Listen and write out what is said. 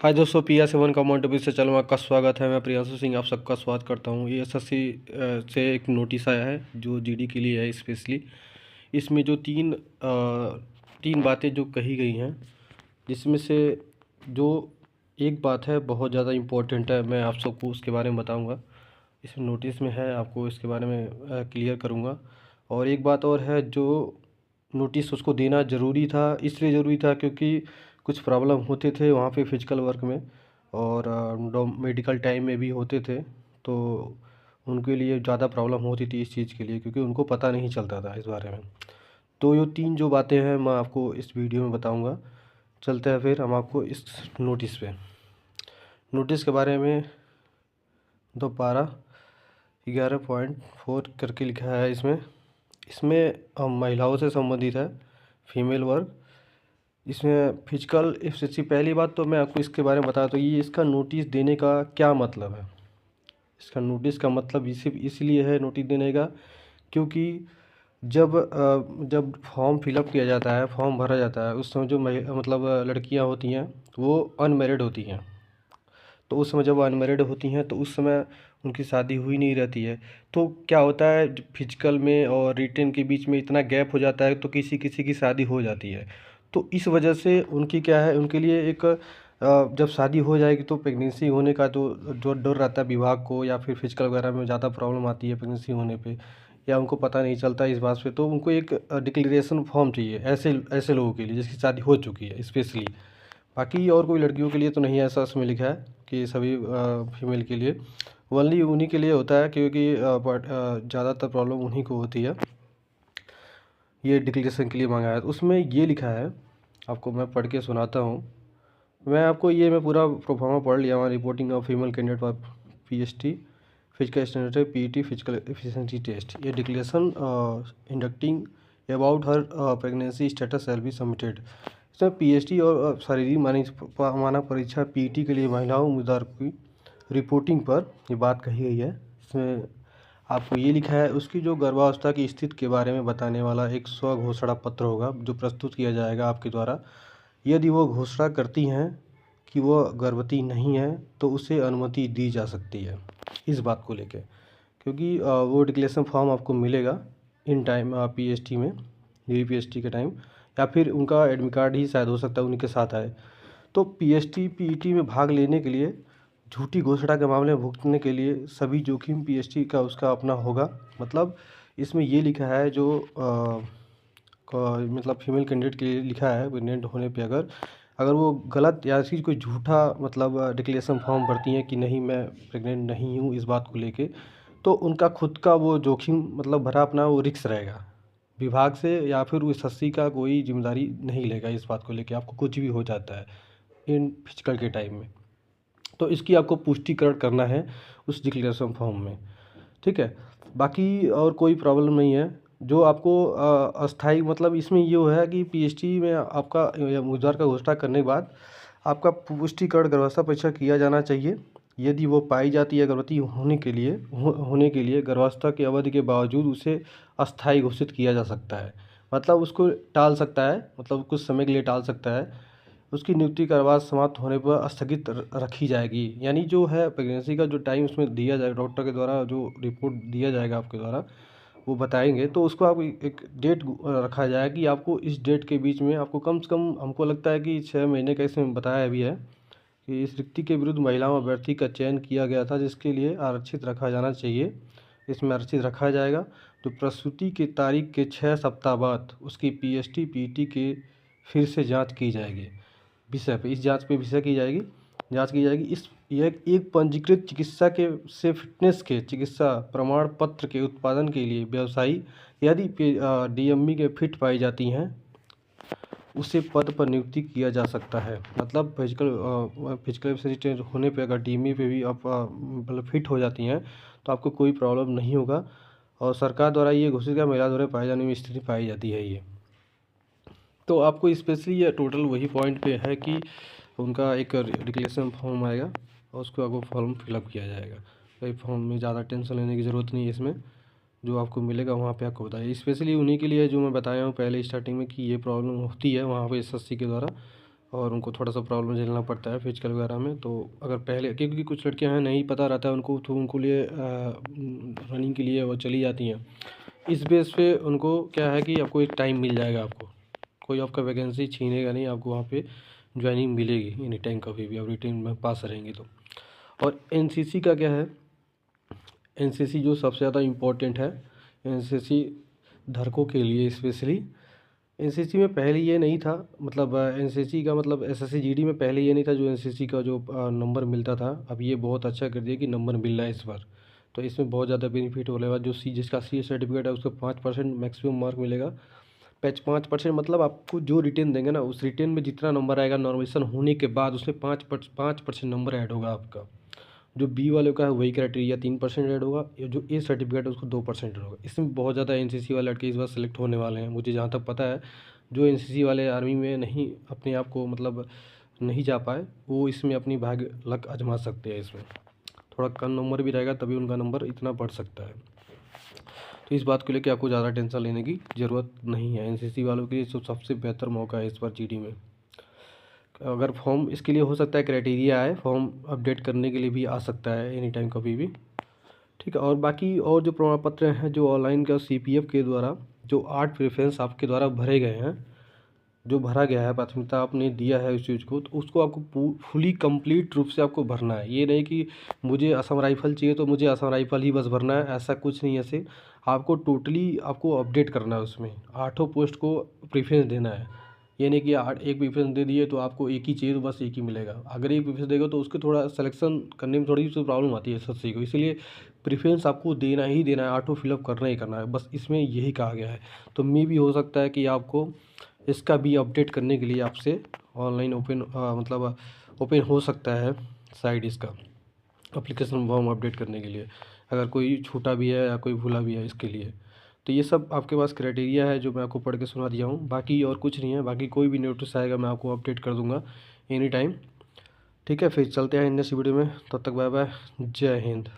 हाय दोस्तों, PS7 का मॉन्टेबल से चैनल में आपका स्वागत है। मैं प्रियांशु सिंह आप सबका स्वागत करता हूँ। ये एसएससी से एक नोटिस आया है जो जीडी के लिए है स्पेशली। इसमें जो तीन बातें जो कही गई हैं, जिसमें से जो एक बात है बहुत ज़्यादा इम्पोर्टेंट है, मैं आप सबको उसके बारे में बताऊँगा। इस नोटिस में है, आपको इसके बारे में क्लियर करूँगा। और एक बात और है, जो नोटिस उसको देना ज़रूरी था, इसलिए ज़रूरी था क्योंकि कुछ प्रॉब्लम होते थे वहाँ पे फिजिकल वर्क में, और मेडिकल टाइम में भी होते थे। तो उनके लिए ज़्यादा प्रॉब्लम होती थी इस चीज़ के लिए, क्योंकि उनको पता नहीं चलता था इस बारे में। तो ये तीन जो बातें हैं मैं आपको इस वीडियो में बताऊंगा। चलते हैं फिर हम आपको इस नोटिस पे। नोटिस के बारे में 12-11.4 करके लिखा है इसमें। इसमें महिलाओं से संबंधित है, फीमेल वर्क। इसमें फिजिकल एफिशिएंसी, पहली बात तो मैं आपको इसके बारे में बता दूँ, ये इसका नोटिस देने का क्या मतलब है। इसका नोटिस का मतलब सिर्फ इसलिए है नोटिस देने का, क्योंकि जब फॉर्म फिलअप किया जाता है, फॉर्म भरा जाता है, उस समय जो मतलब लड़कियां होती हैं वो अनमेरिड होती हैं। तो उस समय जब वो अनमेरिड होती हैं तो उस समय उनकी शादी हुई नहीं रहती है। तो क्या होता है, फिजिकल में और रिटेन के बीच में इतना गैप हो जाता है, तो किसी किसी की शादी हो जाती है। तो इस वजह से उनकी क्या है, उनके लिए एक जब शादी हो जाएगी तो प्रेगनेंसी होने का जो जो डर रहता है विभाग को, या फिर फिजिकल वगैरह में ज़्यादा प्रॉब्लम आती है प्रेगनेंसी होने पे, या उनको पता नहीं चलता इस बात पे, तो उनको एक डिक्लेरेशन फॉर्म चाहिए ऐसे ऐसे लोगों के लिए जिसकी शादी हो चुकी है स्पेशली। बाकी और कोई लड़कियों के लिए तो नहीं ऐसा उसमें लिखा है कि सभी फीमेल के लिए, ओनली उन्हीं के लिए होता है, क्योंकि ज़्यादातर प्रॉब्लम उन्हीं को होती है। ये डिक्लेरेशन के लिए मांगा है, तो उसमें ये लिखा है, आपको मैं पढ़ के सुनाता हूँ। मैं पूरा प्रोफार्मा पढ़ लिया हूँ। Reporting of female candidate for PST physical standard PET physical efficiency test. ये declaration inducting about her pregnancy status shall be submitted. इसमें PST और शारीरिक मानक परीक्षा PET के लिए महिलाओं उम्मीदवार की रिपोर्टिंग पर ये बात कही गई है। इसमें आपको ये लिखा है, उसकी जो गर्भावस्था की स्थिति के बारे में बताने वाला एक स्व घोषणा पत्र होगा जो प्रस्तुत किया जाएगा आपके द्वारा। यदि वो घोषणा करती हैं कि वह गर्भवती नहीं है तो उसे अनुमति दी जा सकती है इस बात को लेके, क्योंकि वो डिक्लेरेशन फॉर्म आपको मिलेगा इन टाइम PST में, PST के टाइम, या फिर उनका एडमिट कार्ड ही शायद हो सकता है उनके साथ आए। तो PST PET में भाग लेने के लिए, झूठी घोषणा के मामले में भुगतने के लिए सभी जोखिम PST का उसका अपना होगा। मतलब इसमें ये लिखा है, जो मतलब फीमेल कैंडिडेट के लिए लिखा है, प्रेग्नेंट होने पे अगर अगर वो गलत या ऐसी कोई झूठा मतलब डिक्लेरेशन फॉर्म भरती हैं कि नहीं मैं प्रेग्नेंट नहीं हूँ इस बात को लेके, तो उनका खुद का वो जोखिम मतलब भरा अपना वो रिस्क रहेगा। विभाग से या फिर उस एसएससी का कोई जिम्मेदारी नहीं लेगा इस बात को लेके, आपको कुछ भी हो जाता है इन फिजिकल के टाइम में। तो इसकी आपको पुष्टिकरण करना है उस डिक्लेरेशन फॉर्म में, ठीक है। बाकी और कोई प्रॉब्लम नहीं है। जो आपको अस्थाई मतलब इसमें ये है कि PST में आपका उम्मीदवार का घोषणा करने के बाद आपका पुष्टिकरण गर्भावस्था परीक्षा किया जाना चाहिए। यदि वो पाई जाती है गर्भवती होने के लिए गर्भावस्था की अवधि के बावजूद उसे अस्थाई घोषित किया जा सकता है। मतलब उसको टाल सकता है, मतलब कुछ समय के लिए टाल सकता है। उसकी नियुक्ति गर्भावस्था समाप्त होने पर स्थगित रखी जाएगी। यानी जो है प्रेगनेंसी का जो टाइम उसमें दिया जाएगा, डॉक्टर के द्वारा जो रिपोर्ट दिया जाएगा आपके द्वारा वो बताएंगे, तो उसको आप एक डेट रखा जाएगा कि आपको इस डेट के बीच में आपको कम से कम, हमको लगता है कि 6 महीने का इसमें बताया भी है कि इस रिक्ति के विरुद्ध महिलाओं अभ्यर्थी का चयन किया गया था जिसके लिए आरक्षित रखा जाना चाहिए। इसमें आरक्षित रखा जाएगा। तो प्रसूति की तारीख के 6 सप्ताह बाद उसकी PST PET के फिर से जांच की जाएगी। विषय पे, इस जांच पे विषय की जाएगी, जांच की जाएगी। इस यह एक पंजीकृत चिकित्सा के से फिटनेस के चिकित्सा प्रमाण पत्र के उत्पादन के लिए व्यवसायी यदि DME के फिट पाई जाती हैं उसे पद पर नियुक्ति किया जा सकता है। मतलब फिजिकल एफिशिएंसी होने पे अगर DME पे भी आप मतलब फिट हो जाती हैं तो आपको कोई प्रॉब्लम नहीं होगा। और सरकार द्वारा ये घोषित का महिला द्वारा पाए जाने में स्थिति पाई जाती है ये। तो आपको स्पेशली ये टोटल वही पॉइंट पे है कि उनका एक डिक्लेरेशन फॉर्म आएगा और उसको आपको फॉर्म फिलअप किया जाएगा। तो फॉर्म में ज़्यादा टेंशन लेने की ज़रूरत नहीं है। इसमें जो आपको मिलेगा वहाँ पे आपको बताइए, स्पेशली उन्हीं के लिए जो मैं बताया हूँ पहले स्टार्टिंग में कि ये प्रॉब्लम होती है वहाँ पे SSC के द्वारा। और उनको थोड़ा सा प्रॉब्लम झेलना पड़ता है फिजिकल वगैरह में। तो अगर पहले, क्योंकि कुछ लड़कियां हैं नहीं पता रहता है उनको, तो उनको लिए रनिंग के लिए वो चली जाती हैं। इस बेस पे उनको क्या है कि आपको एक टाइम मिल जाएगा, आपको कोई आपका वैकेंसी छीनेगा नहीं, आपको वहाँ पे ज्वाइनिंग मिलेगी एनी टाइम, कभी भी आप रिटेन में पास रहेंगे तो। और एनसीसी का क्या है, एनसीसी जो सबसे ज़्यादा इम्पोर्टेंट है, एनसीसी धरकों के लिए स्पेशली। एनसीसी में पहले ये नहीं था, मतलब एनसीसी का मतलब एसएससी जीडी में पहले ये नहीं था जो एनसीसी का जो नंबर मिलता था, अब ये बहुत अच्छा कर दिया कि नंबर मिल रहा है इस बार। तो इसमें बहुत ज़्यादा बेनिफिट होने वाला। जो जिसका सी सर्टिफिकेट है उसको 5% मैक्सिमम मार्क मिलेगा। 5% मतलब आपको जो रिटेन देंगे ना, उस रिटेन में जितना नंबर आएगा नॉर्मेशन होने के बाद उसमें 5% नंबर ऐड होगा आपका। जो बी वाले का है वही क्राइटेरिया 3% ऐड होगा, या जो ए सर्टिफिकेट है उसको 2% ऐड होगा। इसमें बहुत ज़्यादा एनसीसी वाले लड़के इस बार सेलेक्ट होने वाले हैं, मुझे जहाँ तक पता है। जो एनसीसी वाले आर्मी में नहीं अपने आप को मतलब नहीं जा पाए, वो इसमें अपनी भाग्य लक आजमा सकते हैं। इसमें थोड़ा कम नंबर भी रहेगा तभी उनका नंबर इतना बढ़ सकता है। तो इस बात को लेकर आपको ज़्यादा टेंशन लेने की ज़रूरत नहीं है। एनसीसी वालों के लिए तो सबसे बेहतर मौका है इस बार जीडी में। अगर फॉर्म इसके लिए हो सकता है क्राइटेरिया है, फॉर्म अपडेट करने के लिए भी आ सकता है एनी टाइम कभी भी, ठीक है। और बाकी और जो प्रमाण पत्र हैं जो ऑनलाइन का सीपीएफ के द्वारा जो 8 प्रेफरेंस आपके द्वारा भरे गए हैं, जो भरा गया है, प्राथमिकता आपने दिया है उस चीज़ को, तो उसको आपको फुली कंप्लीट रूप से आपको भरना है। ये नहीं कि मुझे असम राइफल चाहिए तो मुझे असम राइफल ही बस भरना है, ऐसा कुछ नहीं है। ऐसे आपको टोटली आपको अपडेट करना है, उसमें 8 पोस्ट को प्रेफरेंस देना है। ये नहीं कि एक प्रेफरेंस दे दिए तो आपको एक ही चाहिए तो बस एक ही मिलेगा। अगर एक प्रेफरेंस देगा तो उसके थोड़ा सिलेक्शन करने में थोड़ी सी प्रॉब्लम आती है एसएससी को, इसलिए प्रेफरेंस आपको देना ही देना है, ऑटो फिलअप करना ही करना है, बस इसमें यही कहा गया है। तो मे भी हो सकता है कि आपको इसका भी अपडेट करने के लिए आपसे ऑनलाइन मतलब ओपन हो सकता है साइट इसका, एप्लीकेशन फॉर्म अपडेट करने के लिए, अगर कोई छूटा भी है या कोई भूला भी है इसके लिए। तो ये सब आपके पास क्राइटेरिया है जो मैं आपको पढ़ के सुना दिया हूँ, बाकी और कुछ नहीं है। बाकी कोई भी नोटिस आएगा मैं आपको अपडेट कर दूँगा एनी टाइम, ठीक है। फिर चलते हैं नेक्स्ट वीडियो में, तब तक बाय बाय, जय हिंद।